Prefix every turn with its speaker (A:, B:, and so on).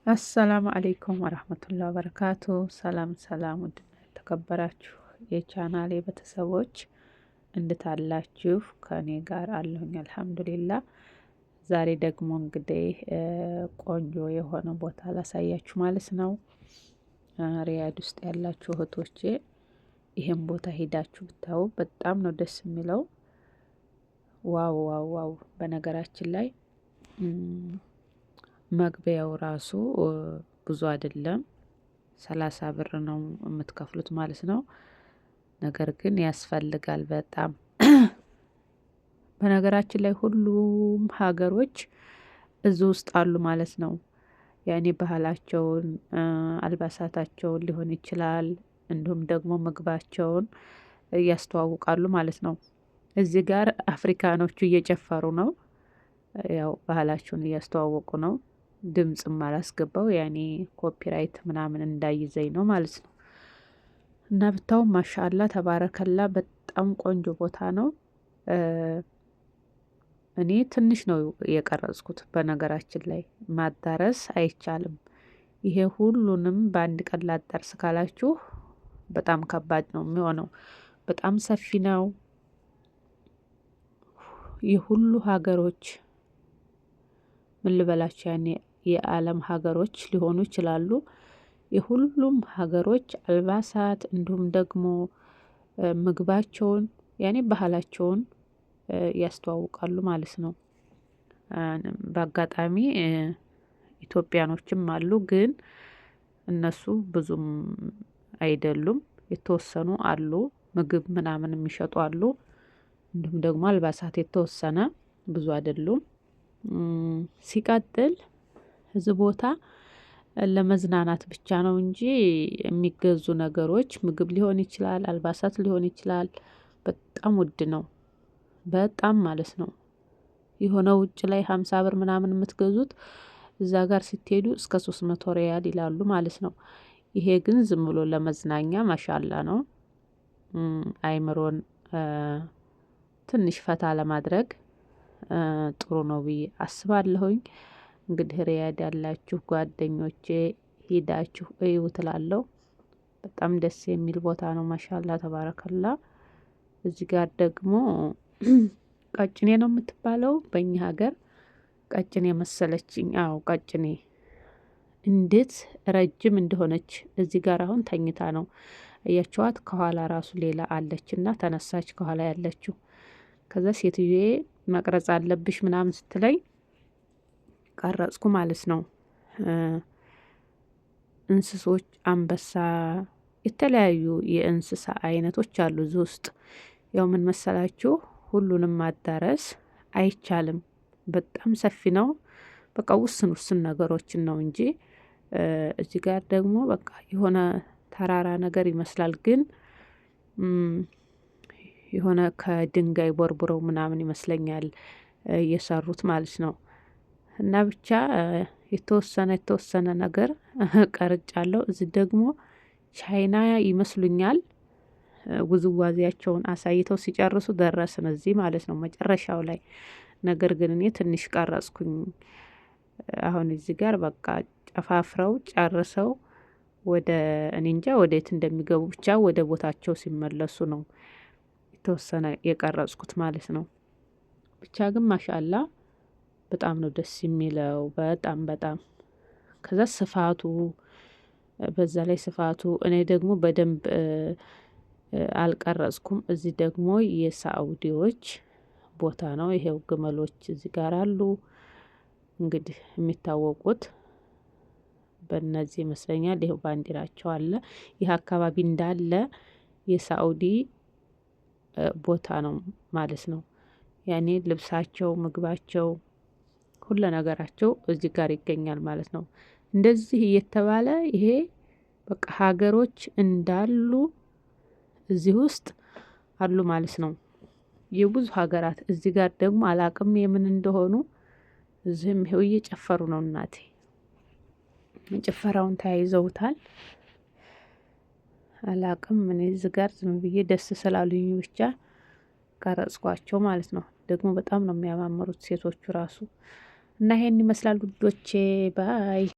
A: አሰላሙ አሌይኩም ወረህመቱላሂ ወበረካቱ። ሰላም ሰላም፣ ውድና የተከበራችሁ የቻናሌ ቤተሰቦች እንዴት አላችሁ? ከእኔ ጋር አለሁኝ አልሐምዱሊላ። ዛሬ ደግሞ እንግዲህ ቆንጆ የሆነ ቦታ ላሳያችሁ ማለት ነው። ሪያድ ውስጥ ያላችሁ እህቶቼ ይሄን ቦታ ሄዳችሁ ብታዩ በጣም ነው ደስ የሚለው። ዋው ዋው ዋው! በነገራችን ላይ መግቢያው ራሱ ብዙ አይደለም፣ 30 ብር ነው የምትከፍሉት ማለት ነው። ነገር ግን ያስፈልጋል በጣም። በነገራችን ላይ ሁሉም ሀገሮች እዚህ ውስጥ አሉ ማለት ነው። ያኔ ባህላቸውን፣ አልባሳታቸውን ሊሆን ይችላል፣ እንዲሁም ደግሞ ምግባቸውን እያስተዋውቃሉ ማለት ነው። እዚህ ጋር አፍሪካኖቹ እየጨፈሩ ነው፣ ያው ባህላቸውን እያስተዋወቁ ነው። ድምጽም አላስገባው ያኔ ኮፒራይት ምናምን እንዳይዘኝ ነው ማለት ነው። እና ብታው ማሻአላ ተባረከላ በጣም ቆንጆ ቦታ ነው። እኔ ትንሽ ነው የቀረጽኩት፣ በነገራችን ላይ ማዳረስ አይቻልም። ይሄ ሁሉንም በአንድ ቀን ላዳርስ ካላችሁ በጣም ከባድ ነው የሚሆነው። በጣም ሰፊ ነው። የሁሉ ሀገሮች ምን ልበላችሁ ያኔ የዓለም ሀገሮች ሊሆኑ ይችላሉ። የሁሉም ሀገሮች አልባሳት እንዲሁም ደግሞ ምግባቸውን ያኔ ባህላቸውን ያስተዋውቃሉ ማለት ነው። በአጋጣሚ ኢትዮጵያኖችም አሉ፣ ግን እነሱ ብዙም አይደሉም። የተወሰኑ አሉ፣ ምግብ ምናምን የሚሸጡ አሉ። እንዲሁም ደግሞ አልባሳት የተወሰነ፣ ብዙ አይደሉም። ሲቀጥል እዚህ ቦታ ለመዝናናት ብቻ ነው እንጂ የሚገዙ ነገሮች ምግብ ሊሆን ይችላል፣ አልባሳት ሊሆን ይችላል። በጣም ውድ ነው፣ በጣም ማለት ነው። የሆነ ውጭ ላይ 50 ብር ምናምን የምትገዙት እዛ ጋር ስትሄዱ እስከ 300 ሪያል ይላሉ ማለት ነው። ይሄ ግን ዝም ብሎ ለመዝናኛ ማሻላ ነው። አይምሮን ትንሽ ፈታ ለማድረግ ጥሩ ነው ብዬ አስባለሁኝ። እንግዲህ ሪያድ ያላችሁ ጓደኞቼ ሂዳችሁ እዩ ትላለሁ። በጣም ደስ የሚል ቦታ ነው። ማሻአላ ተባረከላ። እዚህ ጋር ደግሞ ቀጭኔ ነው የምትባለው በእኛ ሀገር ቀጭኔ መሰለችኝ። አዎ ቀጭኔ እንዴት ረጅም እንደሆነች እዚህ ጋር አሁን ተኝታ ነው እያቸዋት። ከኋላ ራሱ ሌላ አለችና ተነሳች ከኋላ ያለችው። ከዛ ሴትዬ መቅረጽ አለብሽ ምናምን ስትለኝ ቀረጽኩ ማለት ነው። እንስሶች፣ አንበሳ፣ የተለያዩ የእንስሳ አይነቶች አሉ እዚህ ውስጥ። ያው ምን መሰላችሁ ሁሉንም ማዳረስ አይቻልም፣ በጣም ሰፊ ነው። በቃ ውስን ውስን ነገሮችን ነው እንጂ እዚህ ጋር ደግሞ በቃ የሆነ ተራራ ነገር ይመስላል፣ ግን የሆነ ከድንጋይ ቦርቡረው ምናምን ይመስለኛል የሰሩት ማለት ነው። እና ብቻ የተወሰነ ነገር ቀርጫለሁ። እዚህ ደግሞ ቻይና ይመስሉኛል ውዝዋዜያቸውን አሳይተው ሲጨርሱ ደረስን እዚህ ማለት ነው መጨረሻው ላይ። ነገር ግን እኔ ትንሽ ቀረጽኩኝ። አሁን እዚህ ጋር በቃ ጨፋፍረው ጨርሰው ወደ እኔ እንጃ ወዴት እንደሚገቡ ብቻ ወደ ቦታቸው ሲመለሱ ነው የተወሰነ የቀረጽኩት ማለት ነው። ብቻ ግን ማሻአላ በጣም ነው ደስ የሚለው፣ በጣም በጣም። ከዛ ስፋቱ፣ በዛ ላይ ስፋቱ እኔ ደግሞ በደንብ አልቀረጽኩም። እዚህ ደግሞ የሳኡዲዎች ቦታ ነው። ይሄው ግመሎች እዚህ ጋር አሉ። እንግዲህ የሚታወቁት በእነዚህ ይመስለኛል። ይሄው ባንዲራቸው አለ። ይህ አካባቢ እንዳለ የሳኡዲ ቦታ ነው ማለት ነው። ያኔ ልብሳቸው፣ ምግባቸው፣ ሁሉ ነገራቸው እዚህ ጋር ይገኛል ማለት ነው። እንደዚህ እየተባለ ይሄ በቃ ሀገሮች እንዳሉ እዚህ ውስጥ አሉ ማለት ነው። የብዙ ሀገራት እዚህ ጋር ደግሞ አላቅም የምን እንደሆኑ። እዚህም ይሄው እየጨፈሩ ነው እናቴ። ጭፈራውን ተያይዘውታል። አላቅም እኔ እዚህ ጋር ዝም ብዬ ደስ ስላሉኝ ብቻ ቀረጽኳቸው ማለት ነው። ደግሞ በጣም ነው የሚያማምሩት ሴቶቹ ራሱ። እና ይሄን ይመስላል ውዶቼ ባይ